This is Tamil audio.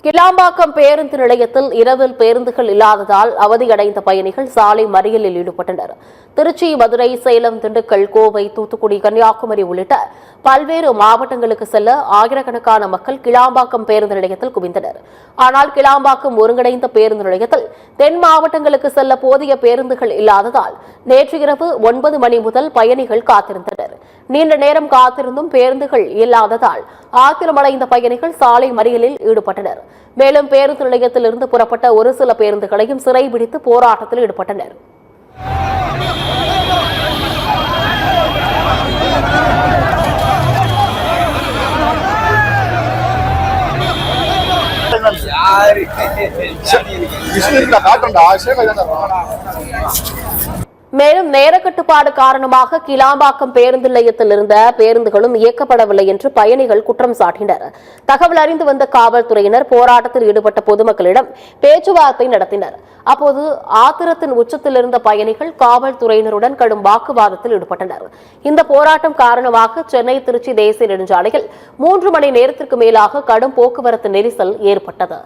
கிளாம்பாக்கம் பேருந்து நிலையத்தில் இரவில் பேருந்துகள் இல்லாததால் அவதியடைந்த பயணிகள் சாலை மறியலில் ஈடுபட்டனர். திருச்சி, மதுரை, சேலம், திண்டுக்கல், கோவை, தூத்துக்குடி, கன்னியாகுமரி உள்ளிட்ட பல்வேறு மாவட்டங்களுக்கு செல்ல ஆயிரக்கணக்கான மக்கள் கிளாம்பாக்கம் பேருந்து நிலையத்தில் குவிந்தனர். ஆனால் கிளாம்பாக்கம் ஒருங்கிணைந்த பேருந்து நிலையத்தில் தென் மாவட்டங்களுக்கு செல்ல போதிய பேருந்துகள் இல்லாததால் நேற்று இரவு 9 மணி முதல் பயணிகள் காத்திருந்தனர். நீண்ட நேரம் காத்திருந்தும் பேருந்துகள் இல்லாததால் ஆத்திரமடைந்த பயணிகள் சாலை மறியலில் ஈடுபட்டனர். மேலும் பேருந்து நிலையத்திலிருந்து புறப்பட்ட ஒரு சில பேருந்துகளையும் சிறைபிடித்து போராட்டத்தில் ஈடுபட்டனர். மேலும் நேர கட்டுப்பாடு காரணமாக கிளாம்பாக்கம் பேருந்து நிலையத்தில் இருந்த பேருந்துகளும் இயக்கப்படவில்லை என்று பயணிகள் குற்றம் சாட்டினர். தகவல் அறிந்து வந்த காவல்துறையினர் போராட்டத்தில் ஈடுபட்ட பொதுமக்களிடம் பேச்சுவார்த்தை நடத்தினர். அப்போது ஆத்திரத்தின் உச்சத்தில் இருந்த பயணிகள் காவல்துறையினருடன் கடும் வாக்குவாதத்தில் ஈடுபட்டனர். இந்த போராட்டம் காரணமாக சென்னை திருச்சி தேசிய நெடுஞ்சாலையில் 3 மணி நேரத்திற்கு மேலாக கடும் போக்குவரத்து நெரிசல் ஏற்பட்டது.